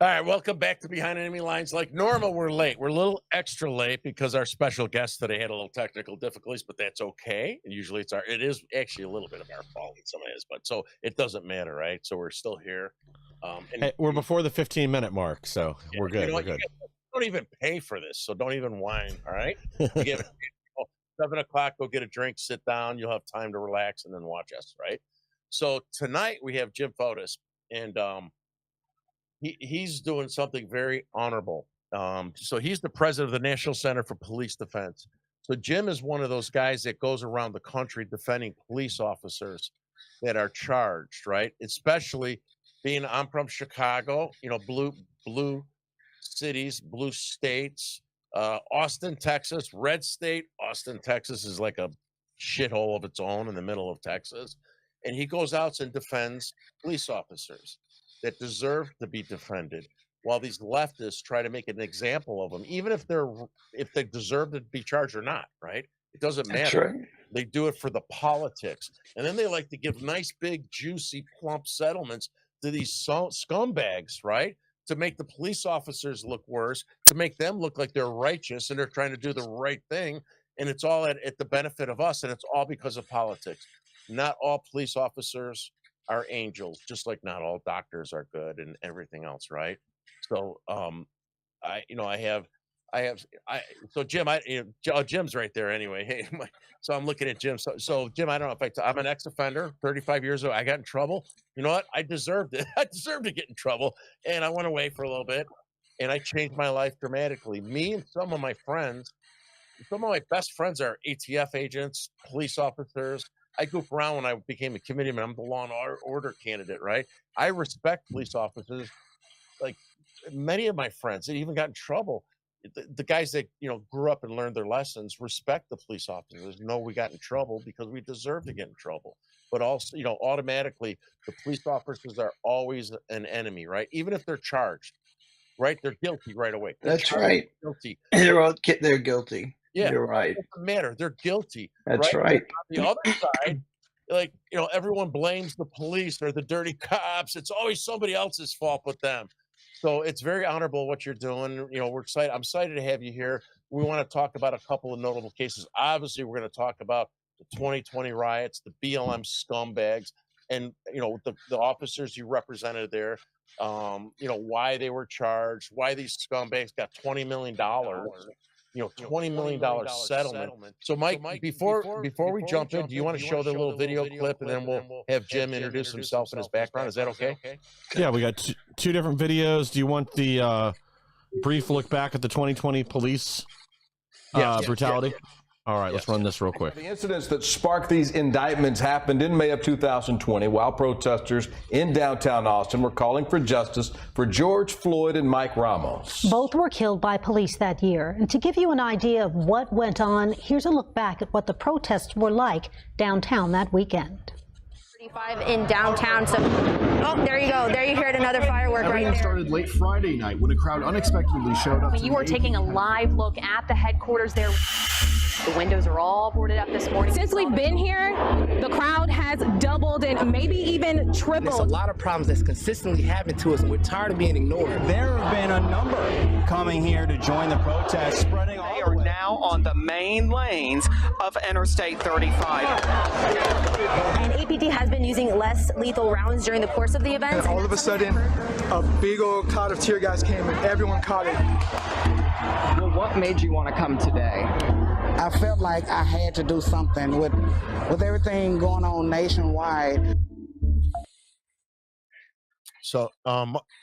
right, welcome back to Behind Enemy Lines. Like normal, we're late. We're a little extra late because our special guest today had a little technical difficulties, but that's okay. And usually it is actually a little bit of our fault in some ways, but so it doesn't matter, right? So we're still here. Hey, we're before the 15-minute mark, so yeah, we're good. You know we're what? good. Don't even pay for this, so don't even whine. All right. You get 7 o'clock, go get a drink, sit down. You'll have time to relax and then watch us, right? So tonight we have Jim Fotis, and he's doing something very honorable. So he's the president of the National Center for Police Defense. So Jim is one of those guys that goes around the country defending police officers that are charged, right? Especially being I'm from Chicago, blue cities, blue states, Austin, Texas, red state. Austin, Texas is like a shithole of its own in the middle of Texas. And he goes out and defends police officers that deserve to be defended, while these leftists try to make an example of them, even if they deserve to be charged or not, right? It doesn't matter. That's right. They do it for the politics. And then they like to give nice, big, juicy, plump settlements to these scumbags, right? To make the police officers look worse, to make them look like they're righteous and they're trying to do the right thing. And it's all at the benefit of us. And it's all because of politics. Not all police officers are angels, just like not all doctors are good and everything else, right? So, so Jim, Jim's right there anyway. Hey, so I'm looking at Jim. So Jim, I don't know if I'm an ex-offender, 35 years old. I got in trouble. You know what? I deserved it. I deserved to get in trouble, and I went away for a little bit, and I changed my life dramatically. Me and some of my best friends are ATF agents, police officers. I goof around when I became a committeeman. I'm the law and order candidate, right? I respect police officers. Like many of my friends that even got in trouble, the guys that grew up and learned their lessons respect the police officers. Know we got in trouble because we deserve to get in trouble. But also, automatically the police officers are always an enemy, right? Even if they're charged, right? They're guilty right away. That's right. Guilty. They're guilty. Yeah, you're right. It doesn't matter. They're guilty. That's right. On the other side, everyone blames the police or the dirty cops. It's always somebody else's fault but them. So it's very honorable what you're doing. We're excited. I'm excited to have you here. We want to talk about a couple of notable cases. Obviously, we're going to talk about the 2020 riots, the BLM scumbags, and the officers you represented there. Why they were charged, why these scumbags got $20 million. $20 million settlement. So, Mike, before we jump in, do you want to show the little video clip, and then we'll have Jim introduce himself and his background? Is that okay? Yeah, we got two different videos. Do you want the brief look back at the 2020 police brutality? Yeah. All right, let's run this real quick. The incidents that sparked these indictments happened in May of 2020 while protesters in downtown Austin were calling for justice for George Floyd and Mike Ramos. Both were killed by police that year. And to give you an idea of what went on, here's a look back at what the protests were like downtown that weekend. In downtown. So, there you go. There you heard another firework right there. Started late Friday night when a crowd unexpectedly showed up. You are taking a live look at the headquarters there. The windows are all boarded up this morning. Since we've been here, the crowd has doubled and maybe even tripled. There's a lot of problems that's consistently happening to us, and we're tired of being ignored. There have been a number coming here to join the protest, spreading all. They are now on the main lanes of Interstate 35. And APD has been using less lethal rounds during the course of the event. And all of a sudden, a big old cloud of tear gas came and everyone caught it. Well, what made you want to come today? I felt like I had to do something with everything going on nationwide. So,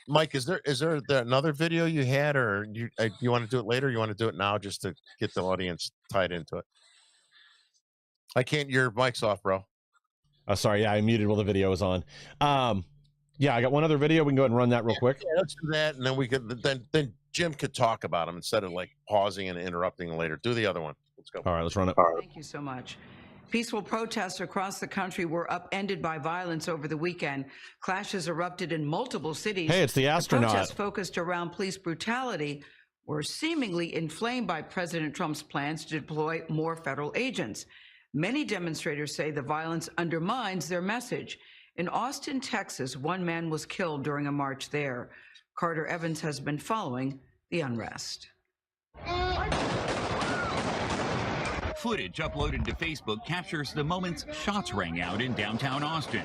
Mike, is there another video you had, or you want to do it later? Or you want to do it now just to get the audience tied into it? I can't. Your mic's off, bro. Oh, sorry. Yeah, I muted while the video was on. Yeah, I got one other video. We can go ahead and run that real quick. Yeah, let's do that, and then we could then Jim could talk about them instead of like pausing and interrupting later. Do the other one. Let's go. All right, let's run it. Thank you so much. Peaceful protests across the country were upended by violence over the weekend. Clashes erupted in multiple cities. Hey, it's the astronaut. Protests focused around police brutality were seemingly inflamed by President Trump's plans to deploy more federal agents. Many demonstrators say the violence undermines their message. In Austin, Texas, one man was killed during a march there. Carter Evans has been following the unrest. Footage uploaded to Facebook captures the moments shots rang out in downtown Austin.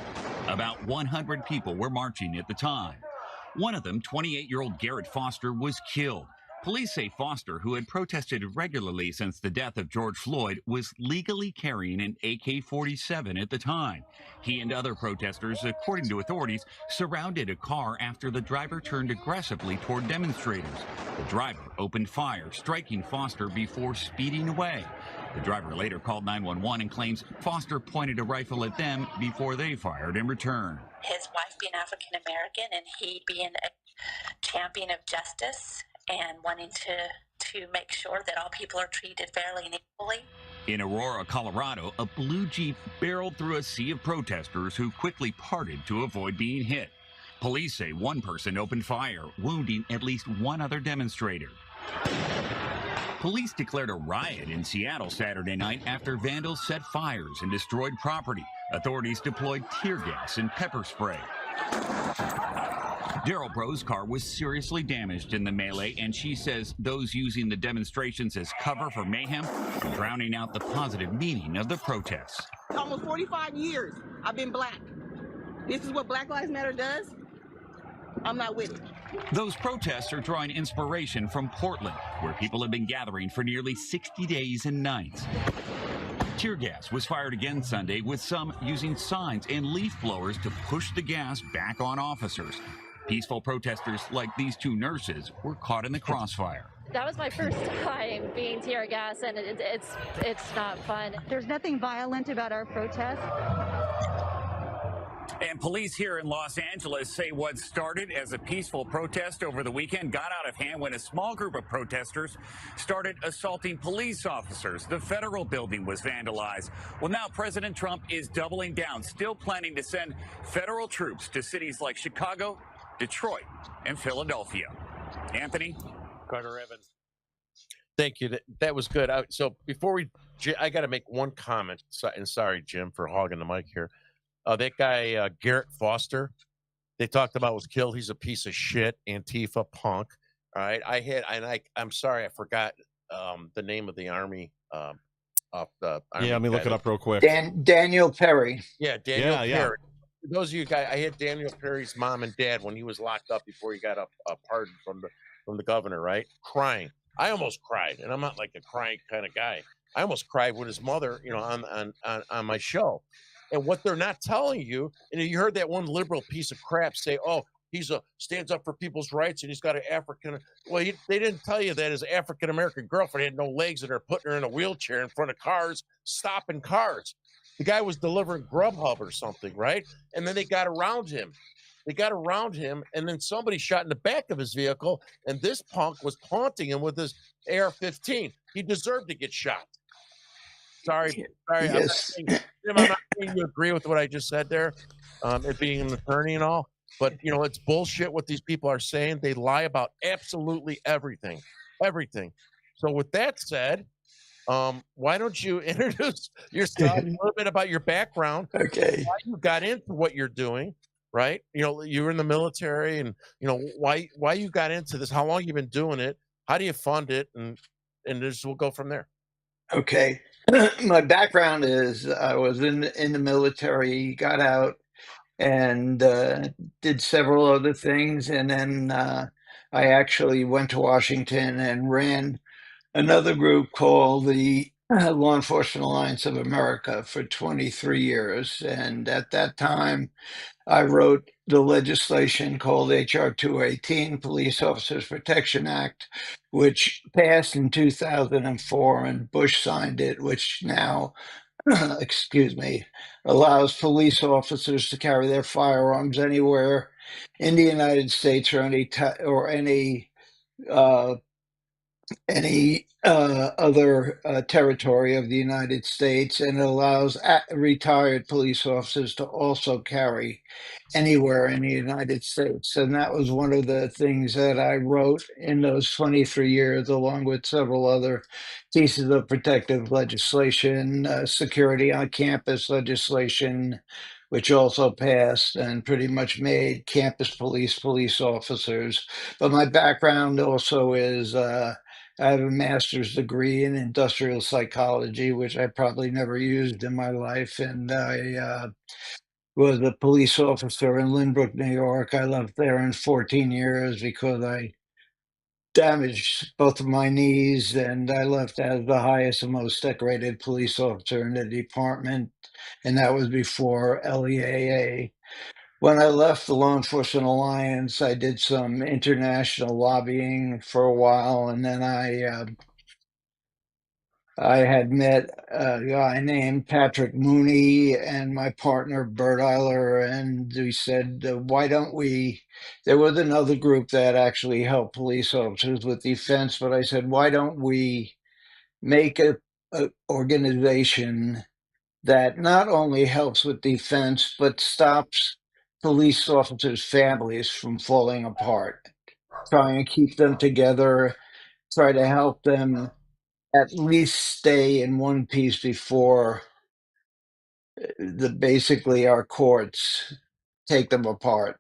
About 100 people were marching at the time. One of them, 28-year-old Garrett Foster, was killed. Police say Foster, who had protested regularly since the death of George Floyd, was legally carrying an AK-47 at the time. He and other protesters, according to authorities, surrounded a car after the driver turned aggressively toward demonstrators. The driver opened fire, striking Foster before speeding away. The driver later called 911 and claims Foster pointed a rifle at them before they fired in return. His wife being African American and he being a champion of justice and wanting to make sure that all people are treated fairly and equally. In Aurora, Colorado, a blue Jeep barreled through a sea of protesters who quickly parted to avoid being hit. Police say one person opened fire, wounding at least one other demonstrator. Police declared a riot in Seattle Saturday night after vandals set fires and destroyed property. Authorities deployed tear gas and pepper spray. Daryl Bro's car was seriously damaged in the melee, and she says those using the demonstrations as cover for mayhem are drowning out the positive meaning of the protests. Almost 45 years I've been black. This is what Black Lives Matter does? I'm not with it. Those protests are drawing inspiration from Portland, where people have been gathering for nearly 60 days and nights. Tear gas was fired again Sunday, with some using signs and leaf blowers to push the gas back on officers. Peaceful protesters like these two nurses were caught in the crossfire. That was my first time being tear gas, and it's not fun. There's nothing violent about our protest. And police here in Los Angeles say what started as a peaceful protest over the weekend got out of hand when a small group of protesters started assaulting police officers. The federal building was vandalized. Well, now President Trump is doubling down, still planning to send federal troops to cities like Chicago, Detroit, and Philadelphia. Anthony? Carter Evans. Thank you. That was good. So before I got to make one comment. And sorry, Jim, for hogging the mic here. That guy, Garrett Foster, they talked about was killed. He's a piece of shit, Antifa punk. All right. I'm sorry, I forgot the name of the army. Off the army let me look it up real quick. Daniel Perry. Yeah, Daniel Perry. Those of you guys, I had Daniel Perry's mom and dad when he was locked up before he got a pardon from the governor, right? Crying. I almost cried, and I'm not like a crying kind of guy. I almost cried with his mother, on my show. And what they're not telling you, and you heard that one liberal piece of crap say, "Oh, he's stands up for people's rights, and he's got an African." Well, they didn't tell you that his African American girlfriend had no legs, and they're putting her in a wheelchair in front of cars, stopping cars. The guy was delivering Grubhub or something, right? And then they got around him. And then somebody shot in the back of his vehicle, and this punk was taunting him with his AR-15. He deserved to get shot. Sorry. Yes. I'm not saying you agree with what I just said there, it being an attorney and all, but it's bullshit what these people are saying. They lie about absolutely everything. So with that said, why don't you introduce yourself, a little bit about your background, okay, why you got into what you're doing, right? You were in the military, and why you got into this, how long you been doing it, how do you fund it, and we'll go from there. Okay. My background is I was in the military, got out, and did several other things. And then I actually went to Washington and ran another group called the Law Enforcement Alliance of America for 23 years. And at that time, I wrote the legislation called H.R. 218, Police Officers Protection Act, which passed in 2004, and Bush signed it, which now, allows police officers to carry their firearms anywhere in the United States or any other territory of the United States, and it allows retired police officers to also carry anywhere in the United States. And that was one of the things that I wrote in those 23 years, along with several other pieces of protective legislation, security on campus legislation, which also passed and pretty much made campus police officers. But my background also is I have a master's degree in industrial psychology, which I probably never used in my life. And I was a police officer in Lynbrook, New York. I left there in 14 years because I damaged both of my knees, and I left as the highest and most decorated police officer in the department, and that was before LEAA. When I left the Law Enforcement Alliance, I did some international lobbying for a while, and then I had met a guy named Patrick Mooney and my partner Bert Eiler, and we said, why don't we? There was another group that actually helped police officers with defense, but I said, why don't we make a organization that not only helps with defense, but stops police officers' families from falling apart, try and keep them together, try to help them at least stay in one piece before basically our courts take them apart.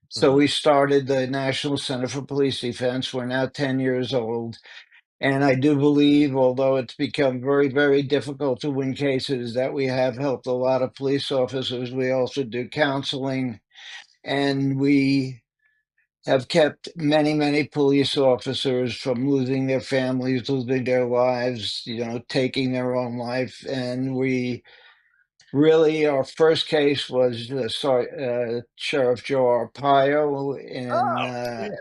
So we started the National Center for Police Defense. We're now 10 years old. And I do believe, although it's become very, very difficult to win cases, that we have helped a lot of police officers. We also do counseling, and we have kept many, many police officers from losing their families, losing their lives, taking their own life. And we really, our first case was Sheriff Joe Arpaio in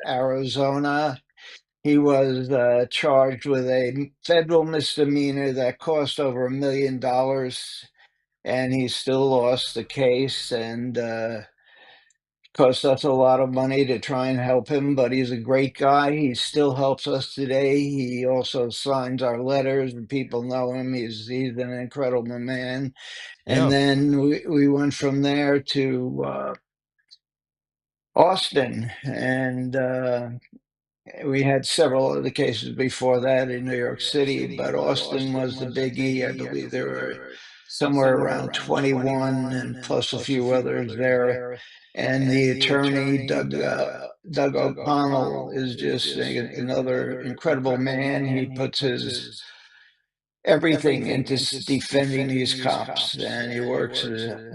Arizona. He was charged with a federal misdemeanor that cost over $1 million, and he still lost the case. And cost us a lot of money to try and help him, but he's a great guy. He still helps us today. He also signs our letters, and people know him. He's an incredible man. And then we went from there to Austin, and we had several other cases before that in New York City, but Austin was the biggie. I believe there were somewhere around 21 and plus a few others there. And the attorney, Doug O'Connell, is just another incredible man. He puts his everything into defending these cops, and he works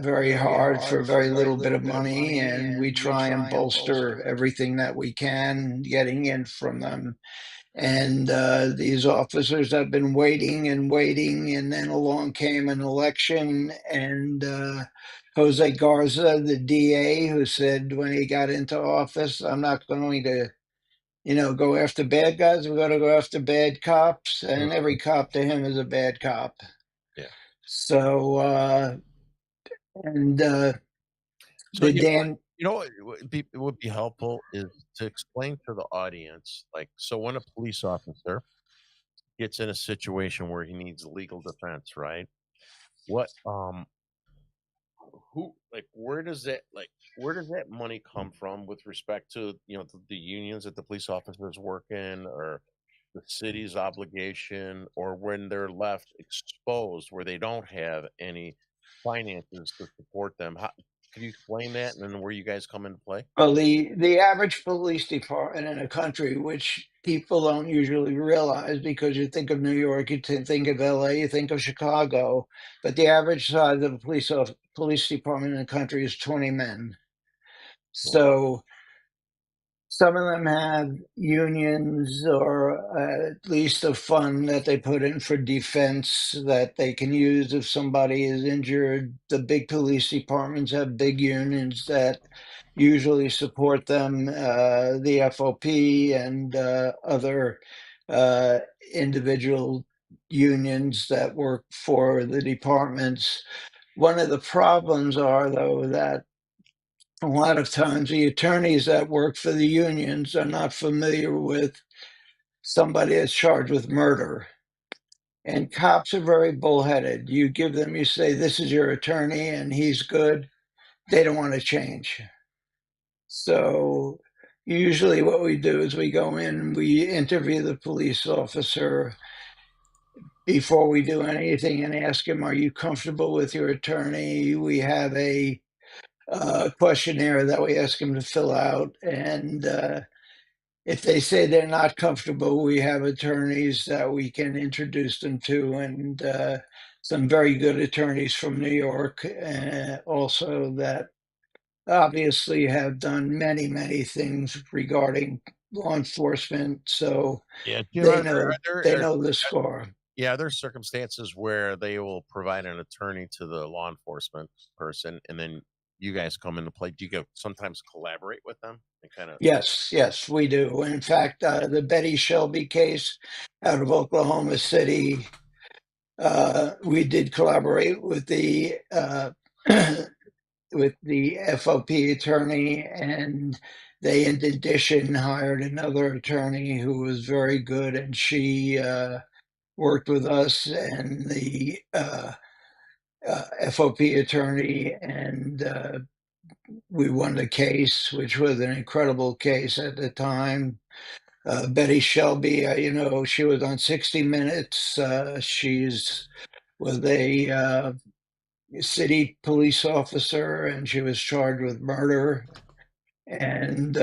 very hard for very little bit of money, and we try and bolster everything that we can getting in from them. And these officers have been waiting and waiting, and then along came an election, and Jose Garza, the DA, who said when he got into office, I'm not going to go after bad guys. We're going to go after bad cops, and every cop to him is a bad cop. Yeah. So, it would be helpful is to explain to the audience, so when a police officer gets in a situation where he needs legal defense, right? Where does that money come from with respect to the unions that the police officers work in, or the city's obligation, or when they're left exposed where they don't have any finances to support them? Can you explain that, and then where you guys come into play? Well, the average police department in a country, which people don't usually realize, because you think of New York, you think of LA, you think of Chicago, but the average size of a police department in the country is 20 men. So some of them have unions, or at least a fund that they put in for defense that they can use if somebody is injured. The big police departments have big unions that usually support them, the FOP and other individual unions that work for the departments. One of the problems are, though, that a lot of times the attorneys that work for the unions are not familiar with somebody that's charged with murder. And cops are very bullheaded. You give them, you say, this is your attorney and he's good. They don't want to change. So usually what we do is we go in, we interview the police officer before we do anything and ask him, are you comfortable with your attorney? We have a questionnaire that we ask them to fill out. And if they say they're not comfortable, we have attorneys that we can introduce them to, and some very good attorneys from New York, also that obviously have done many, many things regarding law enforcement. So Yeah, Jim, they know the are score. yeah, there's circumstances where they will provide an attorney to the law enforcement person, and then you guys come into play. Do you go sometimes collaborate with them and kind of? Yes, we do. In fact, the Betty Shelby case out of Oklahoma City, we did collaborate with the with the FOP attorney, and they in addition hired another attorney who was very good, and she worked with us and the FOP attorney, and we won the case, which was an incredible case at the time. Betty Shelby, she was on 60 Minutes. She's was a city police officer, and she was charged with murder. And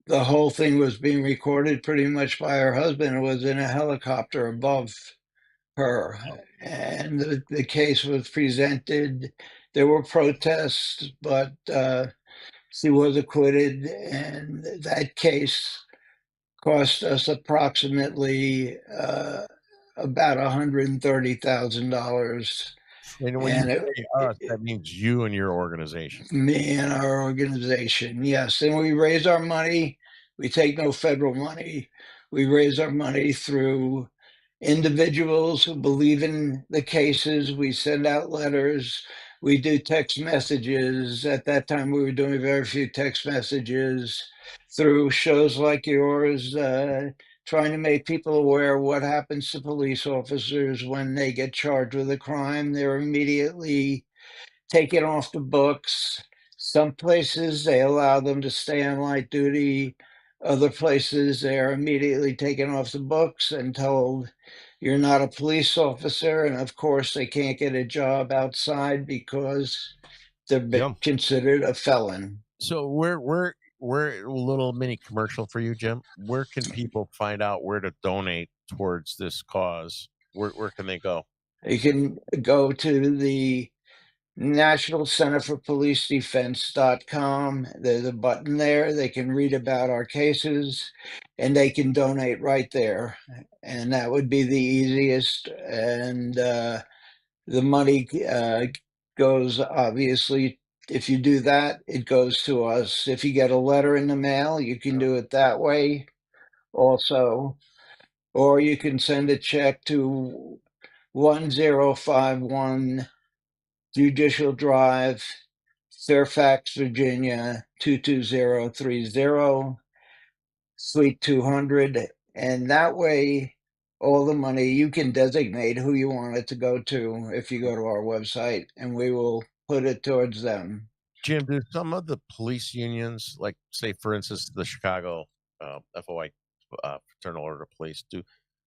the whole thing was being recorded pretty much by her husband, who was in a helicopter above her. And the case was presented. There were protests, but she was acquitted, and that case cost us approximately about $130,000. And when you say us, that means you and your organization. Me and our organization, yes. And we raise our money. We take no federal money. We raise our money through individuals who believe in the cases. We send out letters. We do text messages. At that time, we were doing very few text messages through shows like yours, trying to make people aware of what happens to police officers when they get charged with a crime. They're immediately taken off the books. Some places they allow them to stay on light duty. Other places they are immediately taken off the books and told you're not a police officer. And of course, they can't get a job outside because they're considered a felon. So we're a little mini commercial for you, Jim. Where can people find out where to donate towards this cause? Where can they go? You can go to the National Center for Police Defense.com. There's a button there. They can read about our cases and they can donate right there. And that would be the easiest. And the money goes, obviously, if you do that, it goes to us. If you get a letter in the mail, you can do it that way also. Or you can send a check to 1051 Judicial Drive, Fairfax, Virginia, 22030, Suite 200. And that way, all the money, you can designate who you want it to go to if you go to our website, and we will put it towards them. Jim, do some of the police unions, like say, for instance, the Chicago FOI, Fraternal Order of Police, do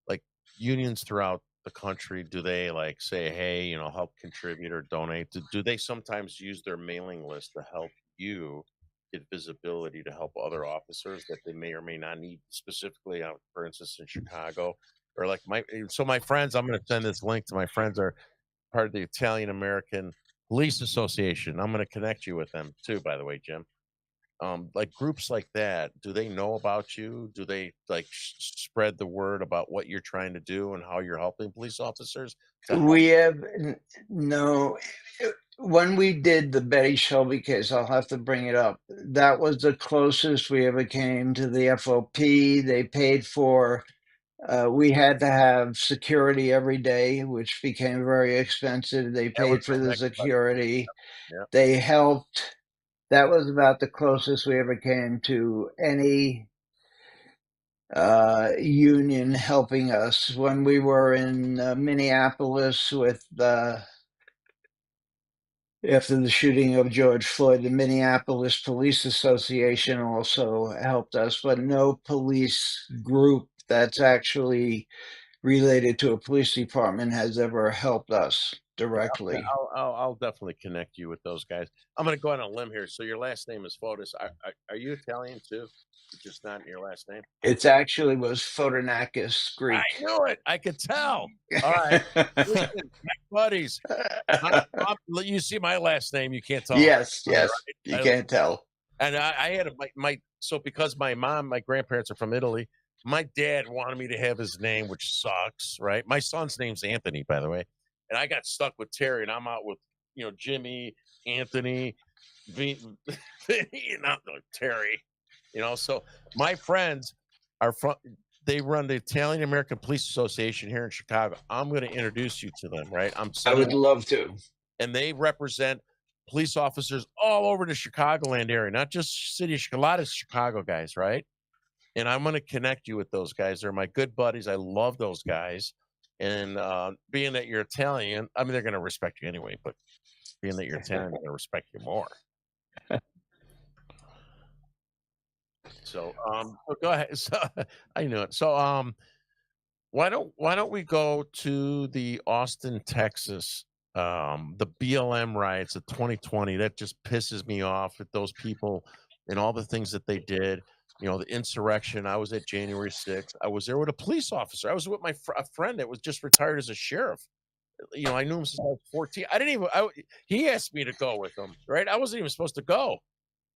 like unions throughout the country, do they like say, hey, help contribute or donate? Do they sometimes use their mailing list to help you get visibility to help other officers that they may or may not need, specifically out, for instance, in Chicago? Or like my friends, I'm going to send this link to my friends are part of the Italian American Police Association. I'm going to connect you with them too, by the way, Jim. Like groups like that, do they know about you? Do they like spread the word about what you're trying to do and how you're helping police officers? We have no. When we did the Betty Shelby case, I'll have to bring it up. That was the closest we ever came to the FOP. They paid for. We had to have security every day, which became very expensive. They paid for the security. They helped. That was about the closest we ever came to any union helping us. When we were in Minneapolis with after the shooting of George Floyd, the Minneapolis Police Association also helped us, but no police group that's actually related to a police department has ever helped us. directly. I'll definitely connect you with those guys. I'm going to go on a limb here. So your last name is Fotis. Are you Italian too? Just not in your last name. It's actually was Fotinakis I Greek. knew it. I could tell. All right, listen, my buddies. You see my last name, you can't tell. Yes, Right? you can't tell. And I had so because my grandparents are from Italy. My dad wanted me to have his name, which sucks, right? My son's name's Anthony, by the way, and I got stuck with Terry, and I'm out with Jimmy, Anthony, not Terry, So my friends are from. They run the Italian American Police Association here in Chicago. I'm going to introduce you to them, right? I would love to. And they represent police officers all over the Chicagoland area, not just city of Chicago, a lot of Chicago guys, right? And I'm going to connect you with those guys. They're my good buddies. I love those guys. And being that you're Italian, I mean, they're going to respect you anyway, but being that you're Italian, they're going to respect you more. So go ahead. So I knew it. So why don't we go to the Austin, Texas, the BLM riots of 2020? That just pisses me off with those people and all the things that they did. The insurrection. I was at January 6th. I was there with a police officer. I was with a friend that was just retired as a sheriff. I knew him since I was 14. He asked me to go with him, right? I wasn't even supposed to go.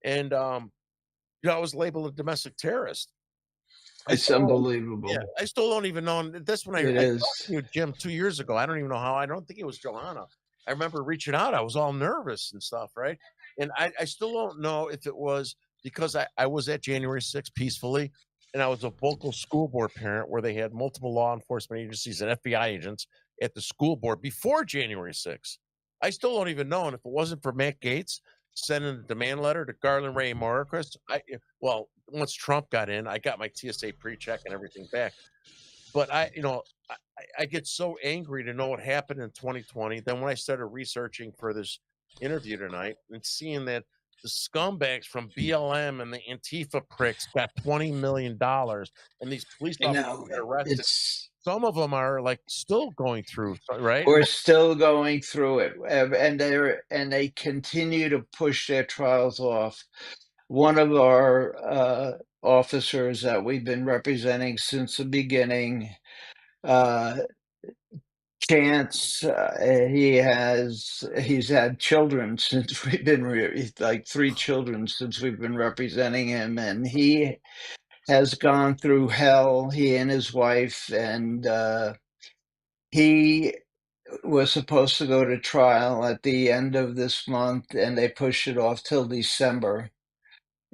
And, I was labeled a domestic terrorist. It's unbelievable. Yeah, I still don't even know. That's when I talked to you, Jim, 2 years ago. I don't even know how. I don't think it was Johanna. I remember reaching out. I was all nervous and stuff, right? And I still don't know if it was because I was at January 6th peacefully, and I was a vocal school board parent where they had multiple law enforcement agencies and FBI agents at the school board before January 6th. I still don't even know. And if it wasn't for Matt Gaetz sending a demand letter to Garland, Ray, and Marquis, once Trump got in, I got my TSA pre-check and everything back. But I get so angry to know what happened in 2020. Then when I started researching for this interview tonight and seeing that the scumbags from BLM and the Antifa pricks got $20 million, and these police officers got arrested. Some of them are still going through, right? We're still going through it, and they continue to push their trials off. One of our officers that we've been representing since the beginning, Chance, he's had children since we've been 3 children since we've been representing him, and he has gone through hell, he and his wife, and he was supposed to go to trial at the end of this month, and they pushed it off till December.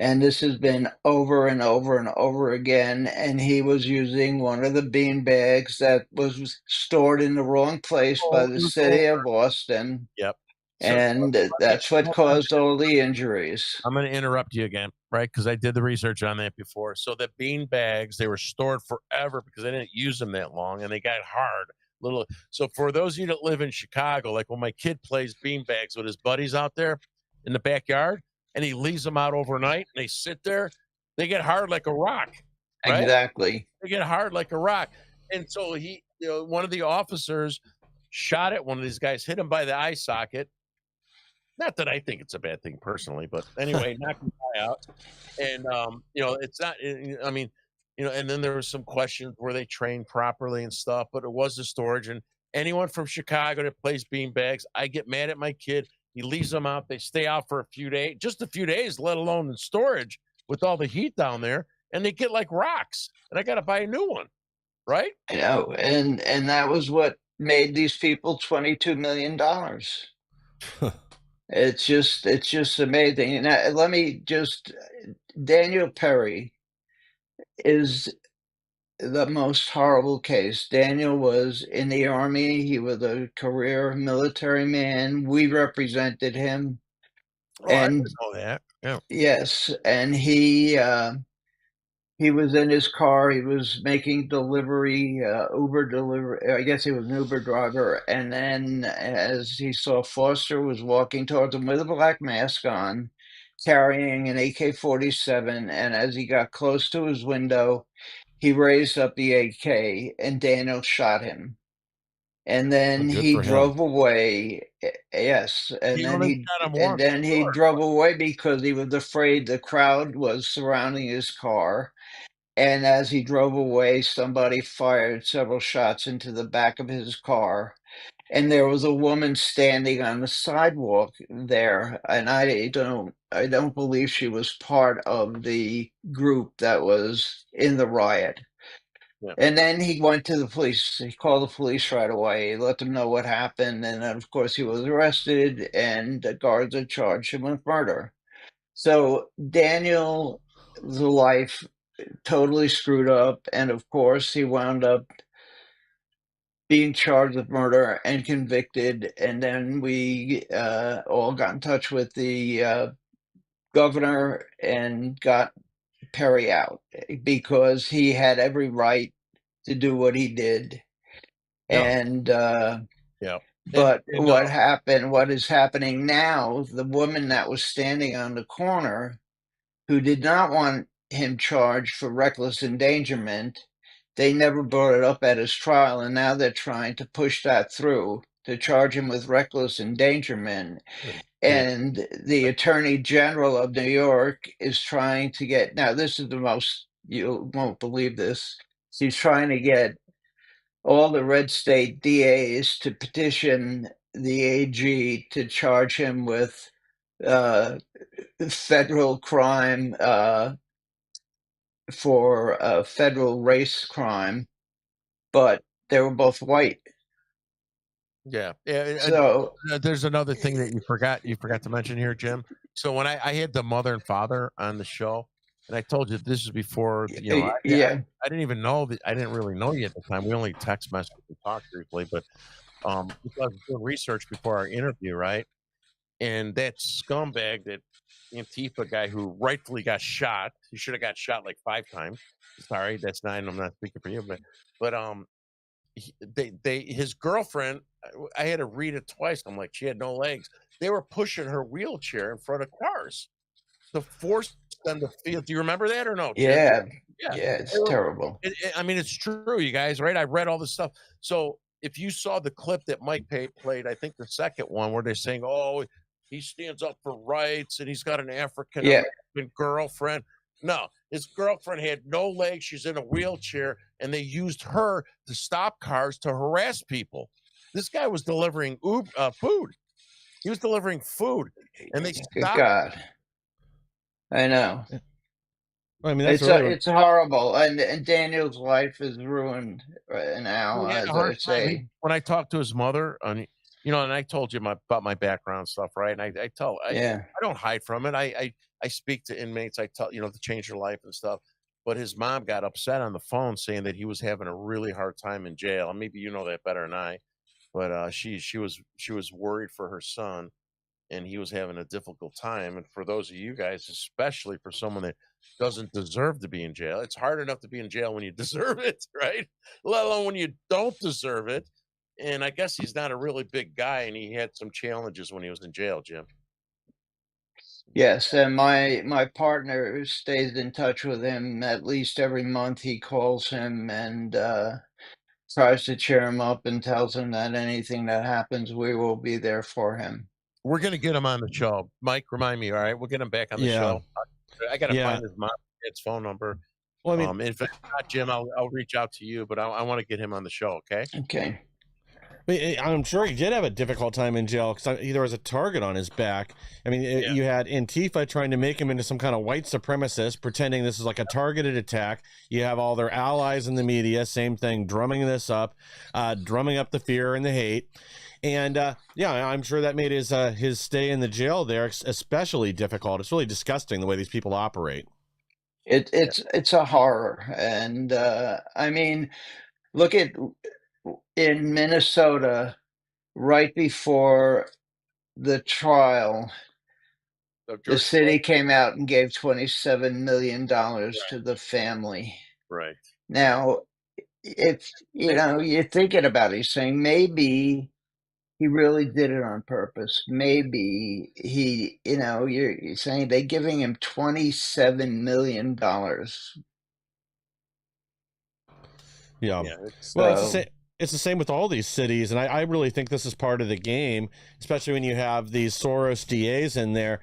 And this has been over and over and over again. And he was using one of the bean bags that was stored in the wrong place by the city of Austin. Yep. And that's what caused all the injuries. I'm going to interrupt you again, right? Because I did the research on that before. So the bean bags, they were stored forever because they didn't use them that long, and they got hard. So for those of you that live in Chicago, like when my kid plays bean bags with his buddies out there in the backyard, and he leaves them out overnight, and they sit there, they get hard like a rock. Right? Exactly. They get hard like a rock. And so one of the officers shot at one of these guys, hit him by the eye socket. Not that I think it's a bad thing personally, but anyway, knocked his eye out. And, it's not, I mean, and then there was some questions, were they trained properly and stuff, but it was the storage. And anyone from Chicago that plays bean bags, I get mad at my kid. He leaves them out. They stay out for just a few days, let alone in storage with all the heat down there, and they get like rocks. And I got to buy a new one, right? I know, and that was what made these people $22 million. It's just amazing. And Daniel Perry is the most horrible case. Daniel was in the Army. He was a career military man. We represented him. Oh, I didn't know that. Yeah. Yes, and he was in his car. He was making delivery, Uber delivery. I guess he was an Uber driver. And then as he saw Foster was walking towards him with a black mask on, carrying an AK-47, and as he got close to his window, he raised up the AK, and Daniel shot him. and then Good he for him. drove away. Yes, He only shot him once. then he drove away because he was afraid the crowd was surrounding his car. And as he drove away, somebody fired several shots into the back of his car. And there was a woman standing on the sidewalk there, and I don't believe she was part of the group that was in the riot. Yeah. And then he went to the police. He called the police right away. He let them know what happened, and then, of course, he was arrested, and the guards had charged him with murder. So Daniel's life totally screwed up, and of course, he wound up being charged with murder and convicted. And then we all got in touch with the governor and got Perry out because he had every right to do what he did. Yeah. And Yeah. but what is happening now, the woman that was standing on the corner who did not want him charged for reckless endangerment, they never brought it up at his trial, and now they're trying to push that through to charge him with reckless endangerment. And the Attorney General of New York is trying to get, now this is the most, you won't believe this, he's trying to get all the red state DAs to petition the AG to charge him with federal crime for a federal race crime, but they were both white. Yeah. So there's another thing that you forgot to mention here, Jim. So when I had the mother and father on the show, and I told you this is before, I didn't even know that. I didn't really know you at the time. We only text messaged and talked briefly, but because I was doing research before our interview, right? And that scumbag, that Antifa guy who rightfully got shot, he should have got shot like 5 times. Sorry, that's 9. I'm not speaking for you, but his girlfriend, I had to read it twice. I'm like, she had no legs. They were pushing her wheelchair in front of cars to force them to feel. Do you remember that or no, Jim? Yeah, it's terrible. I mean, it's true, you guys, right? I read all this stuff. So if you saw the clip that Mike played, I think the second one, where they're saying, oh, he stands up for rights and he's got an African American girlfriend. No, his girlfriend had no legs. She's in a wheelchair, and they used her to stop cars to harass people. This guy was delivering food. He was delivering food, and they stopped. God, I know. I mean, it's horrible, and Daniel's life is ruined right now. As I say, when I talked to his mother, and I told you about my background stuff, right? And I don't hide from it. I speak to inmates. I tell to change their life and stuff. But his mom got upset on the phone saying that he was having a really hard time in jail. And maybe you know that better than I. But she was worried for her son, and he was having a difficult time. And for those of you guys, especially for someone that doesn't deserve to be in jail, it's hard enough to be in jail when you deserve it, right? Let alone when you don't deserve it. And I guess he's not a really big guy, and he had some challenges when he was in jail, Jim. Yes, and my partner stays in touch with him at least every month. He calls him and tries to cheer him up and tells him that anything that happens, we will be there for him. We're going to get him on the show. Mike, remind me, all right? We'll get him back on the show. I got to find his mom's phone number. Well, I mean, if it's not Jim, I'll reach out to you, but I want to get him on the show, okay? Okay. I'm sure he did have a difficult time in jail because there was a target on his back. I mean, you had Antifa trying to make him into some kind of white supremacist, pretending this is like a targeted attack. You have all their allies in the media, same thing, drumming this up, drumming up the fear and the hate. And I'm sure that made his stay in the jail there especially difficult. It's really disgusting the way these people operate. It's a horror. And I mean, look at in Minnesota, right before the trial, the city came out and gave $27 million to the family. Right. Now, if you're thinking about it, you're saying maybe he really did it on purpose. Maybe he, you're saying they're giving him $27 million. Yeah. Well, It's the same with all these cities, and I really think this is part of the game, especially when you have these Soros DAs in there.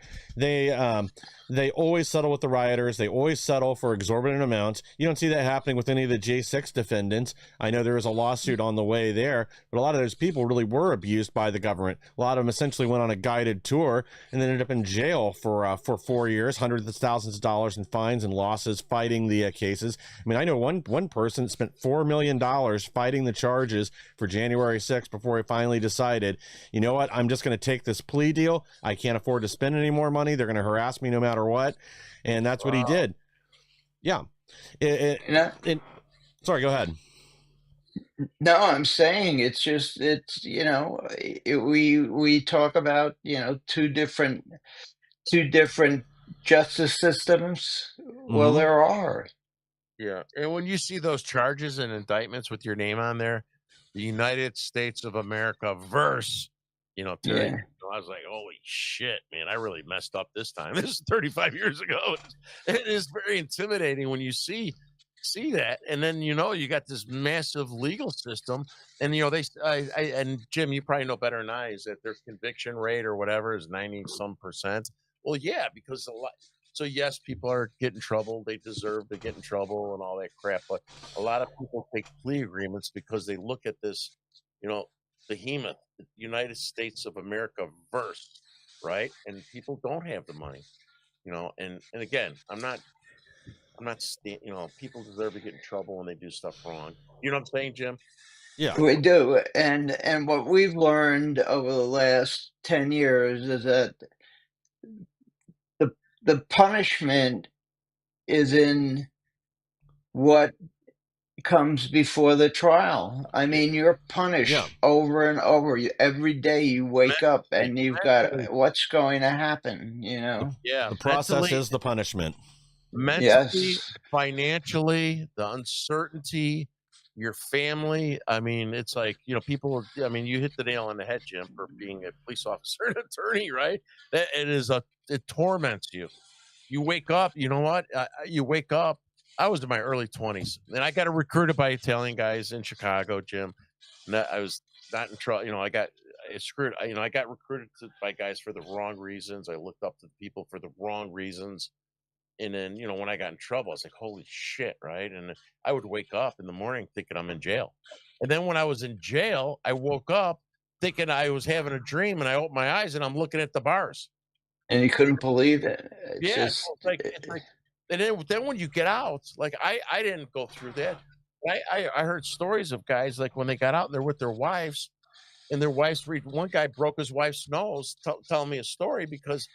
They always settle with the rioters. They always settle for exorbitant amounts. You don't see that happening with any of the J6 defendants. I know there was a lawsuit on the way there, but a lot of those people really were abused by the government. A lot of them essentially went on a guided tour and then ended up in jail for 4 years, hundreds of thousands of dollars in fines and losses fighting the cases. I mean, I know one person that spent $4 million fighting the charges for January 6th before he finally decided, you know what, I'm just going to take this plea deal. I can't afford to spend any more money. They're going to harass me no matter what. And that's what he did. Yeah. Sorry, go ahead. No, I'm saying it's just, we talk about, two different justice systems. Well, there are. Yeah. And when you see those charges and indictments with your name on there, the United States of America versus, Terry, I was like, holy shit, man, I really messed up this time. This is 35 years ago. It is very intimidating when you see that. And then, you got this massive legal system. And, and Jim, you probably know better than I, is that their conviction rate or whatever is 90-some%. Well, yeah, because so yes, people are getting in trouble. They deserve to get in trouble and all that crap. But a lot of people take plea agreements because they look at this, behemoth, the United States of America verse, right? And people don't have the money, and again, I'm not people deserve to get in trouble when they do stuff wrong. You know what I'm saying, Jim? Yeah, we do. And what we've learned over the last 10 years is that the punishment is in what comes before the trial. I mean, you're punished over and over. Every day you wake up and you've got what's going to happen, Yeah. The process is the punishment. Mentally, financially, the uncertainty, your family. I mean, it's like, people are, you hit the nail on the head, Jim, for being a police officer and attorney, right? It torments you. You wake up, you know what? You wake up. I was in my early 20s, and I got recruited by Italian guys in Chicago, Jim. And I was not in trouble. I got screwed. I got recruited by guys for the wrong reasons. I looked up to people for the wrong reasons. And then, when I got in trouble, I was like, holy shit, right? And I would wake up in the morning thinking I'm in jail. And then when I was in jail, I woke up thinking I was having a dream, and I opened my eyes and I'm looking at the bars. And you couldn't believe it. It's like, and then when you get out, like I didn't go through that. I heard stories of guys, like when they got out and they're with their wives, and their wives, one guy broke his wife's nose, telling me a story because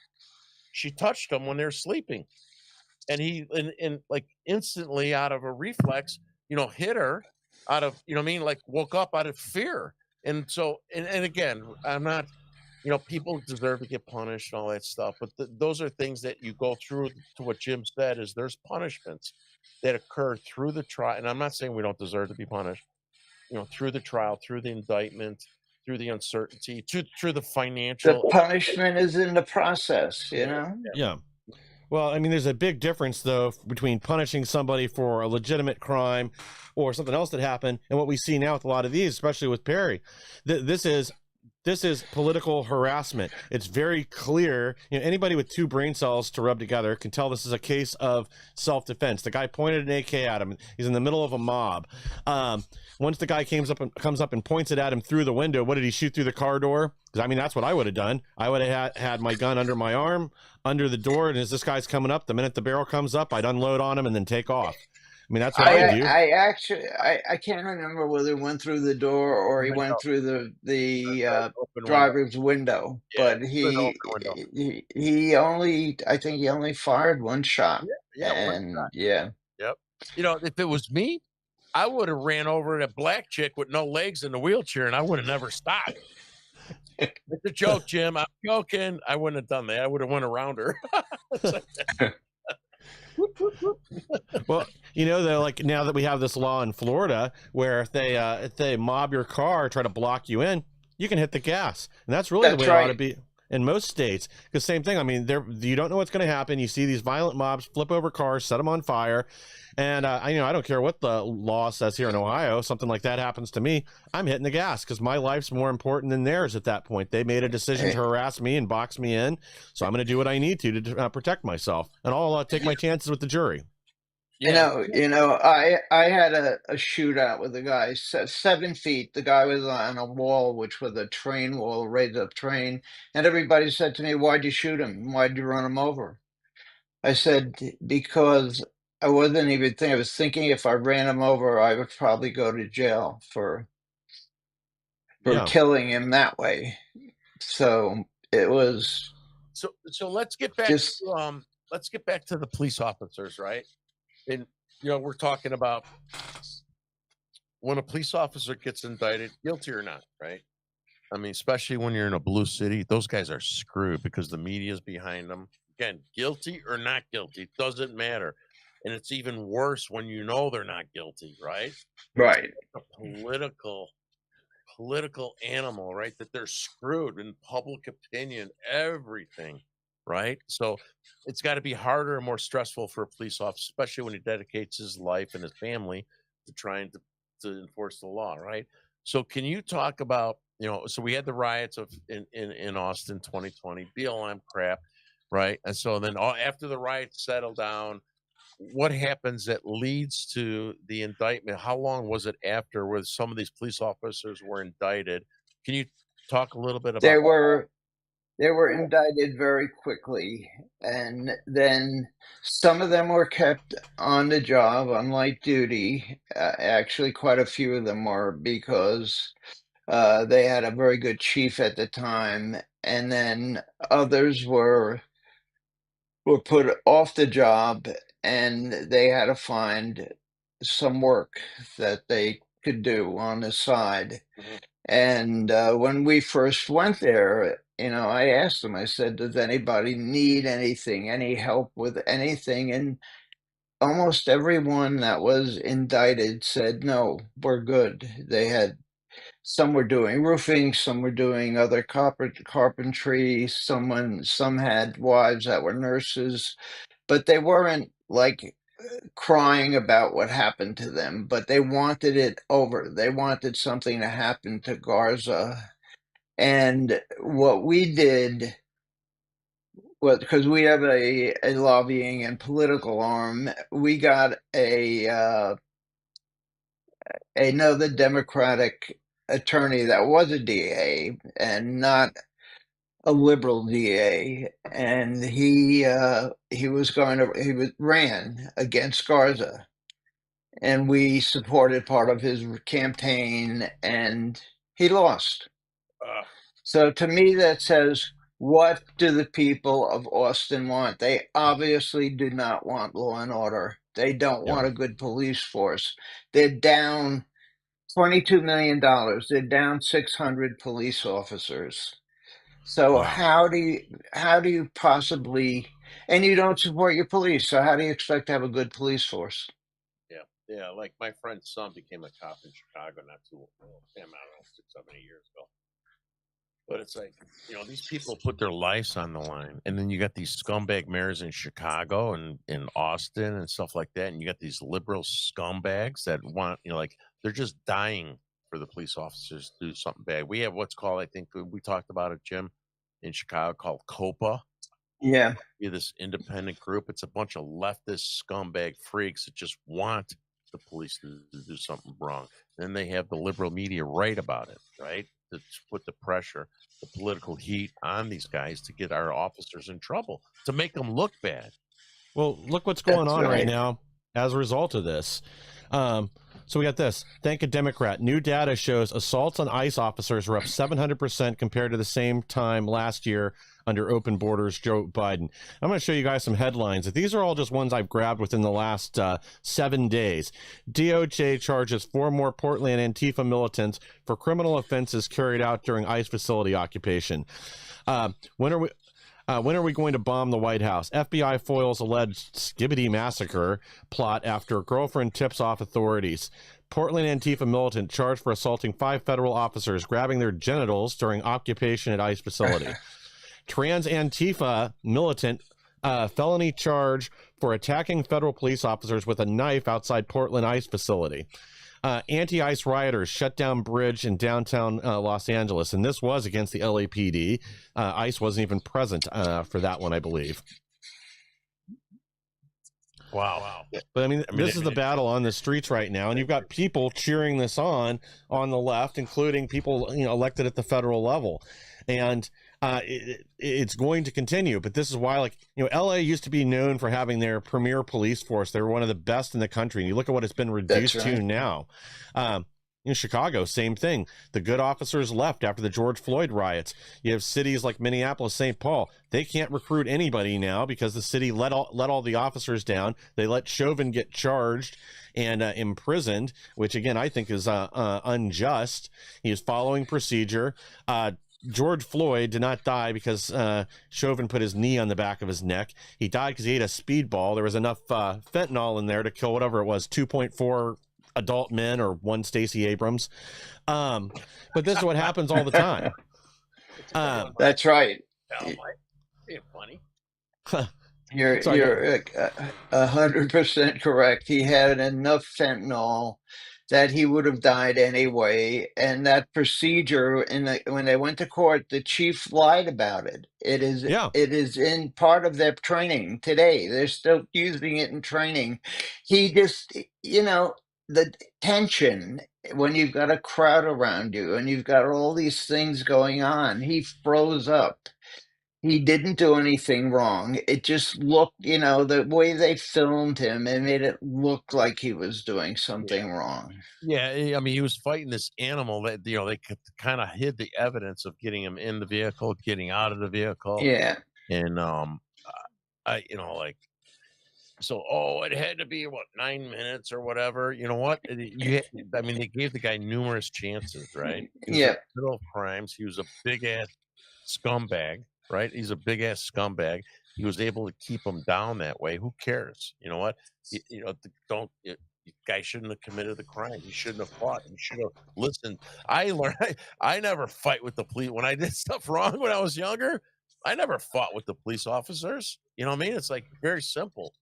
she touched him when they're sleeping. And he, and like instantly out of a reflex, hit her out of, like woke up out of fear. And so, and again, I'm not, people deserve to get punished and all that stuff. But those are things that you go through. To what Jim said, is there's punishments that occur through the trial. And I'm not saying we don't deserve to be punished, through the trial, through the indictment, through the uncertainty, through the financial. The punishment is in the process, Yeah. Well, I mean, there's a big difference, though, between punishing somebody for a legitimate crime or something else that happened and what we see now with a lot of these, especially with Perry. This is political harassment. It's very clear. Anybody with two brain cells to rub together can tell this is a case of self-defense. The guy pointed an AK at him. He's in the middle of a mob. Once the guy comes up and points it at him through the window, what did he shoot through the car door? Because, I mean, that's what I would have done. I would have had my gun under my arm, under the door, and as this guy's coming up, the minute the barrel comes up, I'd unload on him and then take off. I mean, that's what I do. I can't remember whether he went through the door or he went through the driver's window, but he only, I think he only fired one shot. Yep. If it was me, I would have ran over to a black chick with no legs in the wheelchair, and I would have never stopped. It's a joke, Jim. I'm joking. I wouldn't have done that. I would have went around her. Well, they're like, now that we have this law in Florida where if they mob your car, try to block you in, you can hit the gas, and that's really the way it ought to be. in most states. Because same thing. I mean, you don't know what's going to happen. You see these violent mobs flip over cars, set them on fire. And I don't care what the law says here in Ohio. Something like that happens to me, I'm hitting the gas because my life's more important than theirs at that point. They made a decision to harass me and box me in, so I'm going to do what I need to protect myself, and I'll take my chances with the jury. Yeah. I had a shootout with a guy 7 feet. The guy was on a wall, which was a train wall, raised up train, and everybody said to me, "Why'd you shoot him? Why'd you run him over?" I said, "Because I wasn't even thinking. I was thinking if I ran him over, I would probably go to jail for killing him that way." So it was. So let's get back. Let's get back to the police officers, right? And we're talking about when a police officer gets indicted, guilty or not, right? I mean, especially when you're in a blue city, those guys are screwed because the media's behind them. Again, guilty or not guilty, doesn't matter. And it's even worse when you know they're not guilty, right? Right. A political animal, right? That they're screwed in public opinion, everything, right? So it's got to be harder and more stressful for a police officer, especially when he dedicates his life and his family to trying to enforce the law, right? So can you talk about, so we had the riots in Austin 2020, BLM crap, right? And so then after the riots settle down, what happens that leads to the indictment? How long was it after where some of these police officers were indicted? Can you talk a little bit about They were indicted very quickly, and then some of them were kept on the job on light duty. Actually, quite a few of them were, because they had a very good chief at the time, and then others were put off the job, and they had to find some work that they could do on the side. And when we first went there, I asked them, I said, "Does anybody need anything, any help with anything?" And almost everyone that was indicted said, "No, we're good." Some were doing roofing, some were doing other carpentry, some had wives that were nurses, but they weren't like crying about what happened to them, but they wanted it over. They wanted something to happen to Garza. And what we did was, because we have a lobbying and political arm, we got another Democratic attorney that was a DA and not a liberal DA, and he ran against Garza, and we supported part of his campaign, and he lost. So to me, that says, what do the people of Austin want? They obviously do not want law and order. They don't want a good police force. They're down $22 million. They're down 600 police officers. So how do you possibly, and you don't support your police, so how do you expect to have a good police force? Yeah. Like my friend's son became a cop in Chicago not too long, I don't know, 6, 7, 8 years ago. But it's like, these people put their lives on the line, and then you got these scumbag mayors in Chicago and in Austin and stuff like that, and you got these liberal scumbags that want, they're just dying for the police officers to do something bad. We have what's called, I think we talked about it, Jim, in Chicago, called COPA. Yeah. This independent group. It's a bunch of leftist scumbag freaks that just want the police to do something wrong. Then they have the liberal media write about it, right? To put the pressure, the political heat on these guys to get our officers in trouble, to make them look bad. Well, look what's going on right now as a result of this. So we got this. Thank a Democrat. New data shows assaults on ICE officers were up 700% compared to the same time last year under open borders, Joe Biden. I'm going to show you guys some headlines. These are all just ones I've grabbed within the last 7 days. DOJ charges 4 more Portland Antifa militants for criminal offenses carried out during ICE facility occupation. When are we going to bomb the White House? FBI foils alleged Skibbity massacre plot after girlfriend tips off authorities. Portland Antifa militant charged for assaulting 5 federal officers, grabbing their genitals during occupation at ICE facility. trans Antifa militant felony charge for attacking federal police officers with a knife outside Portland ICE facility. Anti-ICE rioters shut down bridge in downtown Los Angeles, and this was against the LAPD. ICE wasn't even present for that one, I believe. Wow. But I mean, this is the battle on the streets right now, and you've got people cheering this on the left, including people elected at the federal level, and it's going to continue. But this is why, like, LA used to be known for having their premier police force. They were one of the best in the country, and you look at what it's been reduced to now. In Chicago, same thing. The good officers left after the George Floyd riots. You have cities like Minneapolis, St. Paul. They can't recruit anybody now because the city let all the officers down. They let Chauvin get charged and imprisoned, which again I think is unjust. He is following procedure. George Floyd did not die because Chauvin put his knee on the back of his neck. He died because he ate a speedball. There was enough fentanyl in there to kill whatever it was, 2.4 adult men or one Stacey Abrams. But this is what happens all the time. That's right. You're funny. You're 100% correct. He had enough fentanyl that he would have died anyway. And that procedure, when they went to court, the chief lied about it. It is in part of their training today. They're still using it in training. He just, the tension when you've got a crowd around you and you've got all these things going on, he froze up. He didn't do anything wrong. It just looked, the way they filmed him, it made it look like he was doing something wrong. Yeah, I mean, he was fighting this animal that, they kind of hid the evidence of getting him in the vehicle, getting out of the vehicle. Yeah. And, it had to be, 9 minutes or whatever. You know what? They gave the guy numerous chances, right? He was in the middle of crimes. He was a big-ass scumbag. Right? He's a big ass scumbag. He was able to keep him down that way. Who cares? You know what? The guy shouldn't have committed the crime. He shouldn't have fought. He should have listened. I learned. I never fight with the police when I did stuff wrong when I was younger. I never fought with the police officers. You know what I mean? It's like very simple.